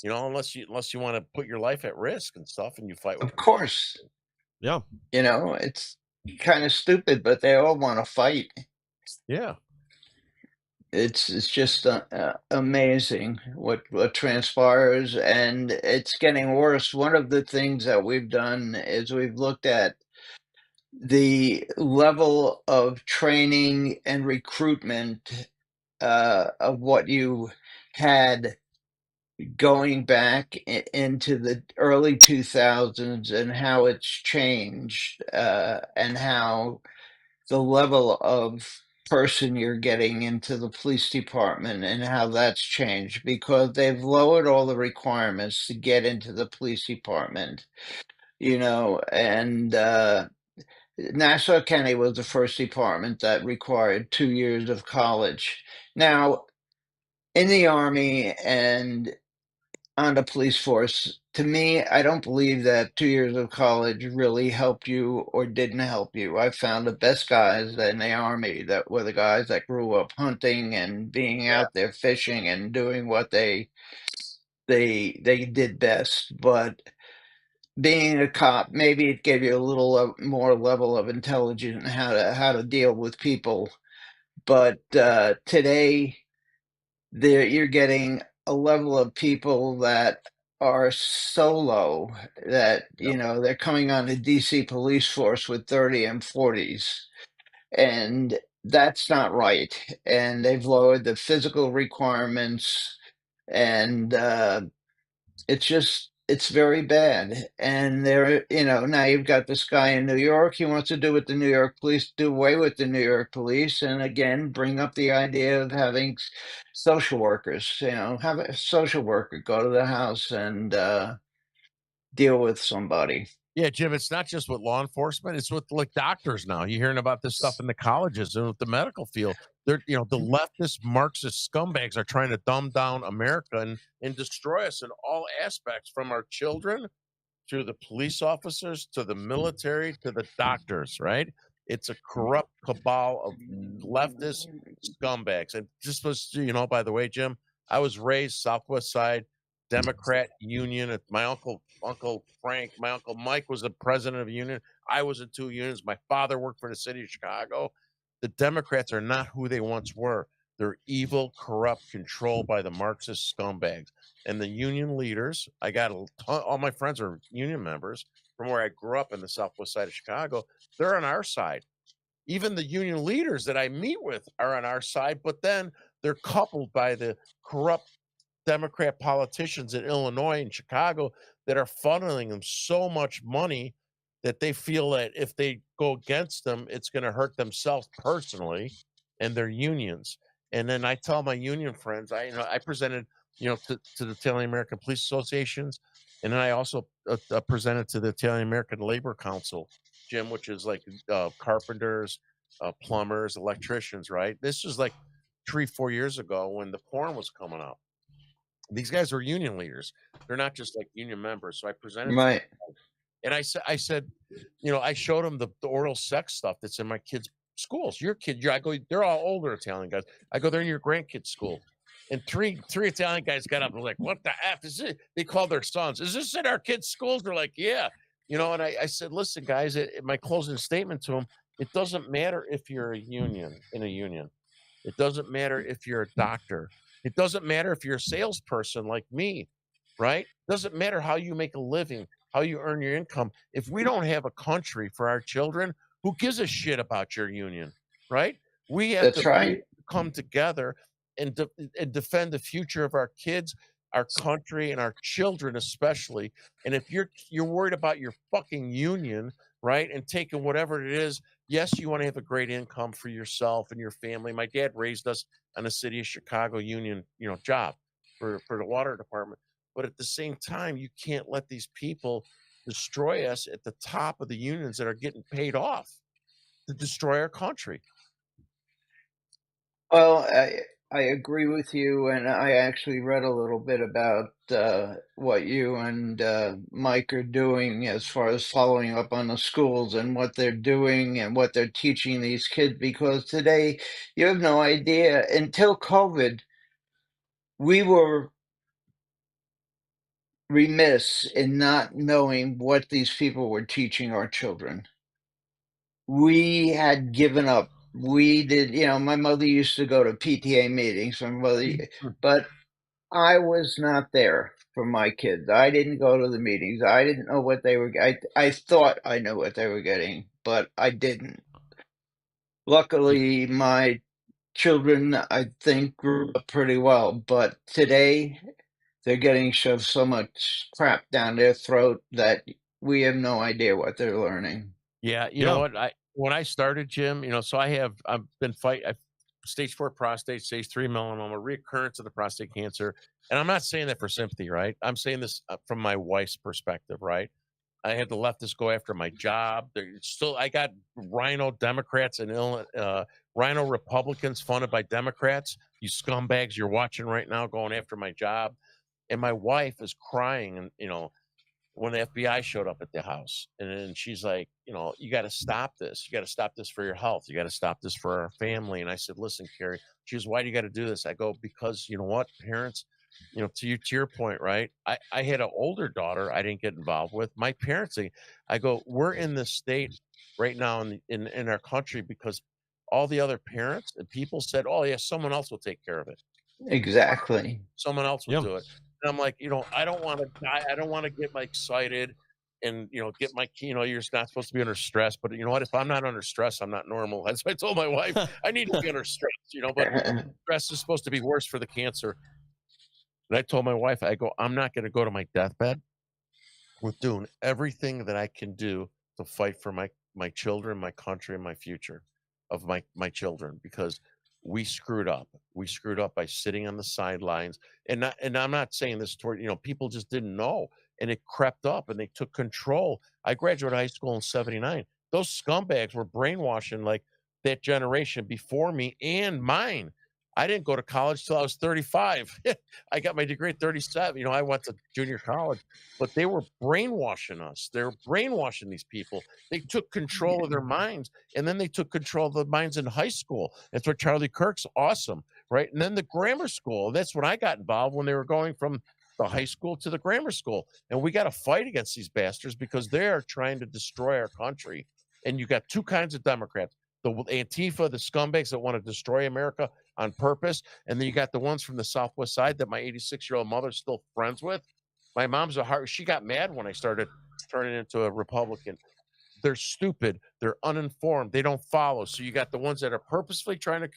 Unless you want to put your life at risk and stuff, and you fight with. Of course. Yeah. It's kind of stupid, but they all want to fight. Yeah. It's just amazing what transpires, and it's getting worse. One of the things that we've done is we've looked at the level of training and recruitment of what you had going back into the early 2000s and how it's changed, and how the level of person you're getting into the police department and how that's changed, because they've lowered all the requirements to get into the police department, and Nassau County was the first department that required 2 years of college. Now, in the Army and on the police force, to me, I don't believe that 2 years of college really helped you or didn't help you. I found the best guys in the Army that were the guys that grew up hunting and being out there fishing and doing what they did best. But being a cop, maybe it gave you a little more level of intelligence and how to deal with people. But today, you're getting a level of people that are so low that they're coming on the DC police force with 30 and 40s, and that's not right. And they've lowered the physical requirements, and it's very bad. And now you've got this guy in New York. He wants to do with the New York police, do away with the New York police, and again bring up the idea of having social workers. Have a social worker go to the house and deal with somebody. Yeah, Jim, it's not just with law enforcement, it's with doctors now. You're hearing about this stuff in the colleges and with the medical field. They're, the leftist Marxist scumbags are trying to dumb down America and destroy us in all aspects, from our children to the police officers to the military to the doctors, right? It's a corrupt cabal of leftist scumbags. And just was, by the way, Jim, I was raised Southwest Side Democrat Union. My Uncle Frank, my Uncle Mike was the president of a union. I was in 2 unions. My father worked for the city of Chicago. The Democrats are not who they once were. They're evil, corrupt, controlled by the Marxist scumbags. And the union leaders, I got all my friends are union members from where I grew up in the Southwest Side of Chicago. They're on our side. Even the union leaders that I meet with are on our side, but then they're coupled by the corrupt Democrat politicians in Illinois and Chicago that are funneling them so much money that they feel that if they go against them, it's going to hurt themselves personally and their unions. And then I tell my union friends, I presented, to the Italian American Police Associations, and then I also presented to the Italian American Labor Council, Jim, which is like carpenters, plumbers, electricians, right? This was like 3-4 years ago when the porn was coming up. These guys are union leaders. They're not just like union members. So I presented to them, and I said, I showed them the oral sex stuff that's in my kids' schools. Your kid, I go, they're all older Italian guys. I go, they're in your grandkids' school. And three Italian guys got up and were like, what the F is it? They called their sons. Is this in our kids' schools? They're like, yeah. And I said, listen, guys, my closing statement to them, it doesn't matter if you're in a union. It doesn't matter if you're a doctor. It doesn't matter if you're a salesperson like me, right? It doesn't matter how you make a living, how you earn your income. If we don't have a country for our children, who gives a shit about your union, right? We have to come together and defend the future of our kids, our country, and our children especially. And if you're worried about your fucking union, right, and taking whatever it is, yes, you want to have a great income for yourself and your family. My dad raised us on a city of Chicago union, job for the water department. But at the same time, you can't let these people destroy us at the top of the unions that are getting paid off to destroy our country. Well, I agree with you, and I actually read a little bit about what you and Mike are doing as far as following up on the schools and what they're doing and what they're teaching these kids, because today you have no idea. Until COVID, we were remiss in not knowing what these people were teaching our children. We had given up. We did, my mother used to go to PTA meetings, but I was not there for my kids. I didn't go to the meetings. I didn't know what they were. I thought I knew what they were getting, but I didn't. Luckily, my children, I think, grew up pretty well, but today they're getting shoved so much crap down their throat that we have no idea what they're learning. Yeah, you know what? When I started, Jim, so I've been fighting stage 4 prostate, stage 3 melanoma, recurrence of the prostate cancer. And I'm not saying that for sympathy, right? I'm saying this from my wife's perspective, right? I had the leftists go after my job. I got rhino Democrats and rhino Republicans funded by Democrats. You scumbags you're watching right now going after my job. And my wife is crying, and when the FBI showed up at the house, and then she's like, you got to stop this. You got to stop this for your health. You got to stop this for our family. And I said, listen, Carrie, she goes, why do you got to do this? I go, because you know what, parents, to your point, right? I had an older daughter I didn't get involved with. My parents, I go, we're in this state right now in our country because all the other parents and people said, oh yeah, someone else will take care of it. Exactly. Someone else will do it. And I'm like, I don't want to die. I don't want to get excited and, get my, you're not supposed to be under stress, but you know what? If I'm not under stress, I'm not normal. That's why I told my wife, I need to be under stress, but stress is supposed to be worse for the cancer. And I told my wife, I go, I'm not going to go to my deathbed with doing everything that I can do to fight for my children, my country, and my future of my children, because we screwed up. We screwed up by sitting on the sidelines, and I'm not saying this toward, people just didn't know, and it crept up and they took control. I graduated high school in '79. Those scumbags were brainwashing like that generation before me and mine. I didn't go to college till I was 35. I got my degree at 37. You know, I went to junior college, but they were brainwashing us. They were brainwashing these people. They took control of their minds, and then they took control of the minds in high school. That's what Charlie Kirk's awesome, right? And then the grammar school. That's when I got involved, when they were going from the high school to the grammar school. And we got to fight against these bastards because they are trying to destroy our country. And you got two kinds of Democrats: the Antifa, the scumbags that want to destroy America on purpose, and then you got the ones from the Southwest side that my 86-year-old mother's still friends with. My mom's she got mad when I started turning into a Republican. They're stupid, they're uninformed, they don't follow. So you got the ones that are purposefully trying to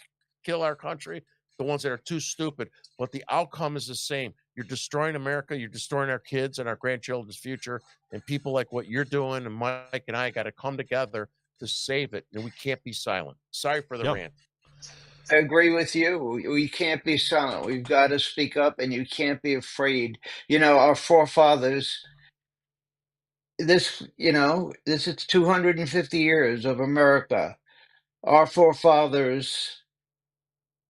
kill our country, the ones that are too stupid, but the outcome is the same. You're destroying America, you're destroying our kids and our grandchildren's future, and people like what you're doing and Mike and I got to come together to save it, and we can't be silent. Sorry for the rant. I agree with you. We can't be silent. We've got to speak up, and you can't be afraid. You know, our forefathers, this is 250 years of America. Our forefathers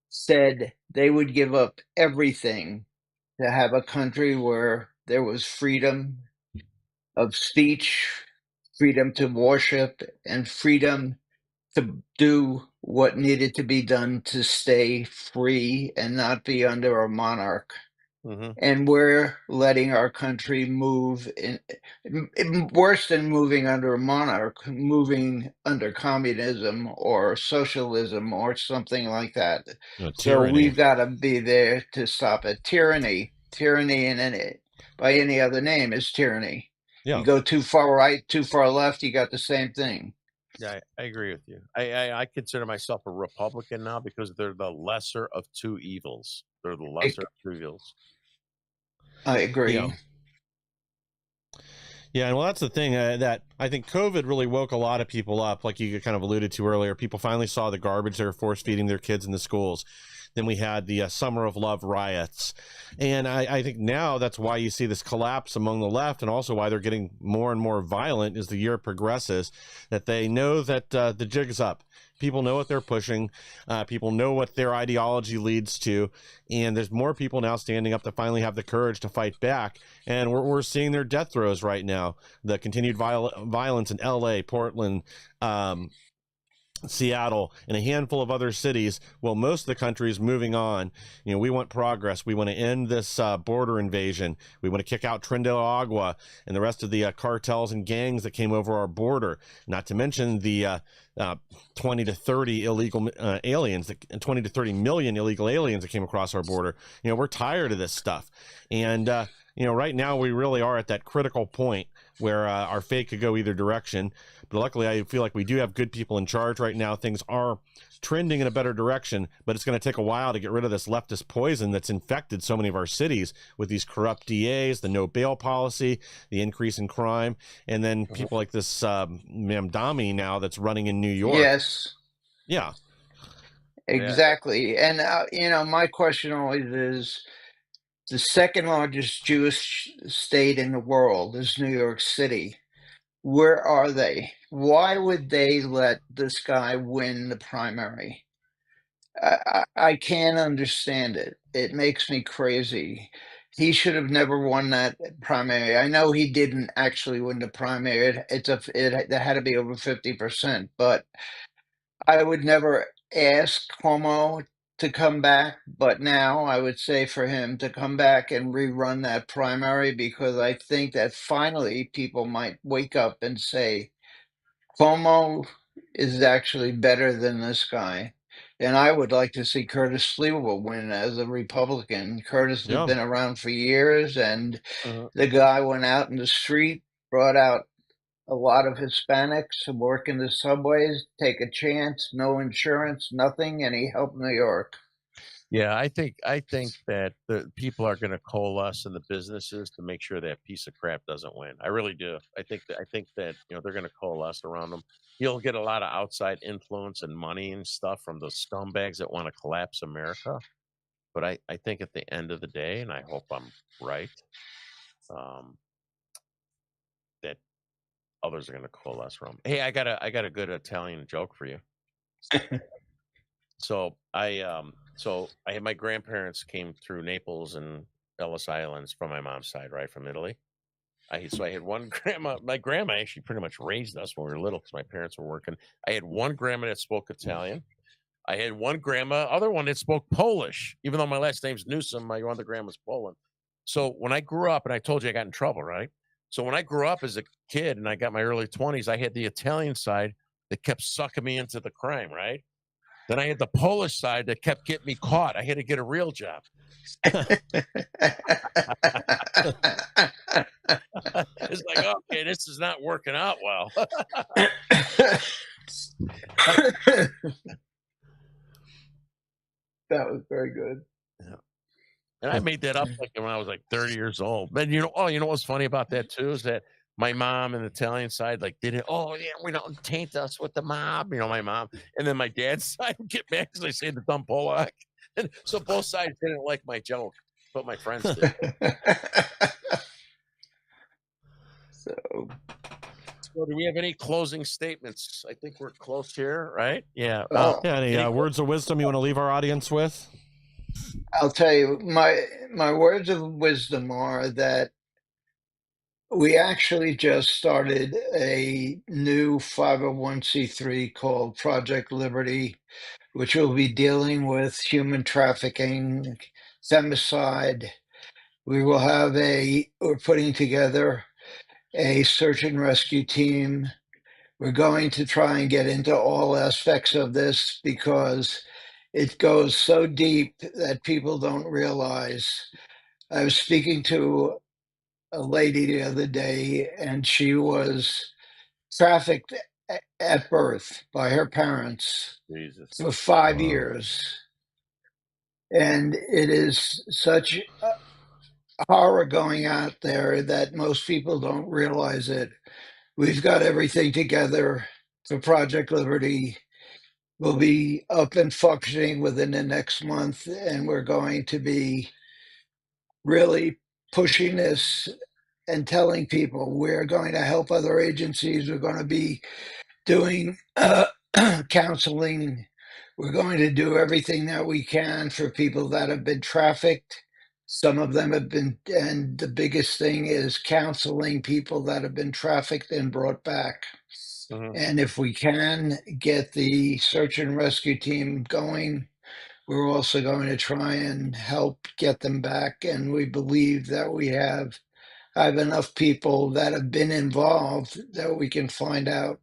said they would give up everything to have a country where there was freedom of speech, freedom to worship, and freedom to do what needed to be done to stay free and not be under a monarch. And we're letting our country move in worse than moving under a monarch, moving under communism or socialism or something like that. So we've got to be there to stop it. Tyranny in by any other name is tyranny. Yeah. You go too far right, too far left, you got the same thing. Yeah, I agree with you. I consider myself a Republican now because they're the lesser of two evils. They're the lesser of two evils. I agree. Yeah. Yeah, and well, that's the thing that I think COVID really woke a lot of people up, like you kind of alluded to earlier. People finally saw the garbage they were force feeding their kids in the schools. Then we had the Summer of Love riots. And I think now that's why you see this collapse among the left, and also why they're getting more and more violent as the year progresses, that they know that the jig is up. People know what they're pushing. People know what their ideology leads to. And there's more people now standing up to finally have the courage to fight back. And we're seeing their death throes right now. The continued violence in L.A., Portland, Seattle, and a handful of other cities. Well, most of the country is moving on. You know, we want progress. We want to end this border invasion. We want to kick out Tren de Agua and the rest of the cartels and gangs that came over our border. Not to mention the 20 to 30 illegal aliens, 20 to 30 million illegal aliens that came across our border. You know, we're tired of this stuff. And, you know, right now we really are at that critical point where our fate could go either direction. But luckily, I feel like we do have good people in charge right now. Things are trending in a better direction, but it's going to take a while to get rid of this leftist poison that's infected so many of our cities with these corrupt DAs, the no bail policy, the increase in crime, and then people like this Mamdani now that's running in New York. Yes. Yeah. Exactly. And, you know, my question always is, the second largest Jewish state in the world is New York City. Where are they? Why would they let this guy win the primary? I can't understand it. It makes me crazy. He should have never won that primary. I know he didn't actually win the primary. It had to be over 50%, but I would never ask Cuomo to come back, but now I would say for him to come back and rerun that primary, because I think that finally people might wake up and say, Cuomo is actually better than this guy. And I would like to see Curtis Lewa win as a Republican. Curtis has been around for years, and the guy went out in the street, brought out a lot of Hispanics to work in the subways, take a chance, no insurance, nothing, and he helped New York. Yeah, I think that the people are going to coalesce in the businesses to make sure that piece of crap doesn't win. I really do. I think that you know, they're going to coalesce around him. He'll get a lot of outside influence and money and stuff from the scumbags that want to collapse America. But I think at the end of the day, and I hope I'm right, that others are going to coalesce around him. Hey, I got a good Italian joke for you. So So I had my grandparents came through Naples and Ellis Islands from my mom's side, right, from Italy. So I had one grandma. My grandma actually pretty much raised us when we were little because my parents were working. I had one grandma that spoke Italian. I had one grandma, other one that spoke Polish, even though my last name's Newsom, my other grandma's Poland. So when I grew up, and I told you I got in trouble, right? So when I grew up as a kid and I got my early 20s, I had the Italian side that kept sucking me into the crime, right? Then I had the Polish side that kept getting me caught. I had to get a real job. It's like, okay, this is not working out well. That was very good. Yeah. And I made that up like when I was like 30 years old. But you know what's funny about that too is that my mom and the Italian side like didn't. Oh yeah, we don't taint us with the mob. My mom, and then my dad's side would get mad because I say the dumb Polak, and so both sides didn't like my joke, but my friends did. So do we have any closing statements? I think we're close here, right? Yeah. Any words of wisdom you want to leave our audience with? I'll tell you, my words of wisdom are that we actually just started a new 501c3 called Project Liberty, which will be dealing with human trafficking, femicide. We're putting together a search and rescue team. We're going to try and get into all aspects of this because it goes so deep that people don't realize. I was speaking to a lady the other day, and she was trafficked at birth by her parents for 5 years. And it is such horror going out there that most people don't realize it. We've got everything together for Project Liberty. We'll be up and functioning within the next month, and we're going to be really pushing this and telling people we're going to help other agencies. We're going to be doing counseling. We're going to do everything that we can for people that have been trafficked. Some of them have been, and the biggest thing is counseling people that have been trafficked and brought back. And if we can get the search and rescue team going, we're also going to try and help get them back. And we believe that we have enough people that have been involved that we can find out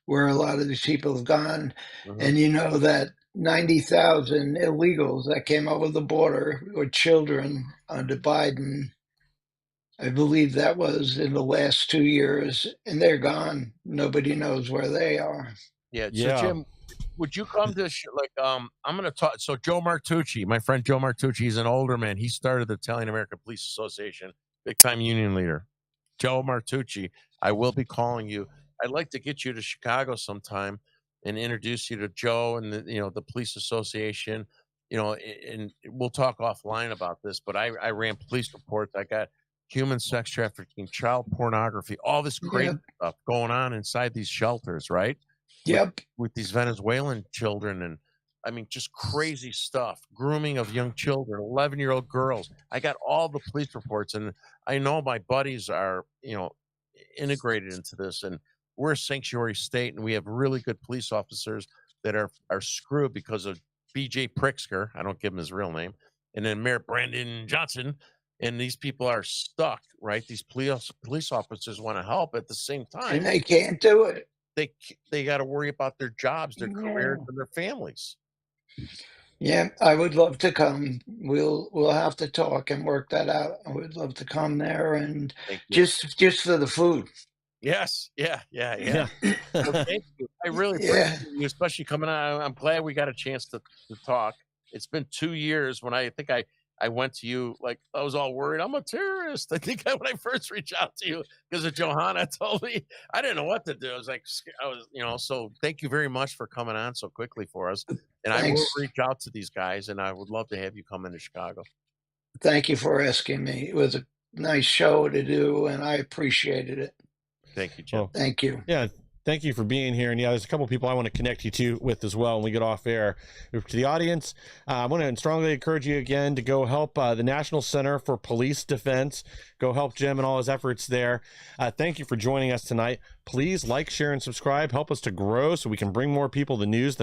where a lot of these people have gone. And you know that 90,000 illegals that came over the border were children under Biden. I believe that was in the last 2 years, and they're gone. Nobody knows where they are. Yeah. So Jim, would you come to I'm going to talk. So Joe Martucci, my friend Joe Martucci, he's an older man. He started the Italian American Police Association, big time union leader. Joe Martucci, I will be calling you. I'd like to get you to Chicago sometime and introduce you to Joe and the police association. And we'll talk offline about this. But I ran police reports. I got human sex trafficking, child pornography, all this crazy stuff going on inside these shelters, right? Yep. With these Venezuelan children, and I mean, just crazy stuff, grooming of young children, 11-year-old girls. I got all the police reports, and I know my buddies are, integrated into this, and we're a sanctuary state, and we have really good police officers that are screwed because of BJ Pritzker. I don't give him his real name. And then Mayor Brandon Johnson. And these people are stuck, right? These police officers want to help at the same time. And they can't do it. They got to worry about their jobs, their careers, and their families. Yeah, I would love to come. We'll have to talk and work that out. I would love to come there and just for the food. Yes. Yeah. Well, thank you. I really appreciate you, especially coming on. I'm glad we got a chance to talk. It's been 2 years when I think I went to you, like, I was all worried. I'm a terrorist. I think when I first reached out to you because of Johanna told me, I didn't know what to do. I was like, so thank you very much for coming on so quickly for us. And I will reach out to these guys, and I would love to have you come into Chicago. Thank you for asking me. It was a nice show to do, and I appreciated it. Thank you, Jim. Thank you. Yeah. Thank you for being here. And yeah, there's a couple people I want to connect you with as well when we get off air. To the audience, I want to strongly encourage you again to go help the National Center for Police Defense. Go help Jim and all his efforts there. Thank you for joining us tonight. Please like, share, and subscribe. Help us to grow so we can bring more people the news.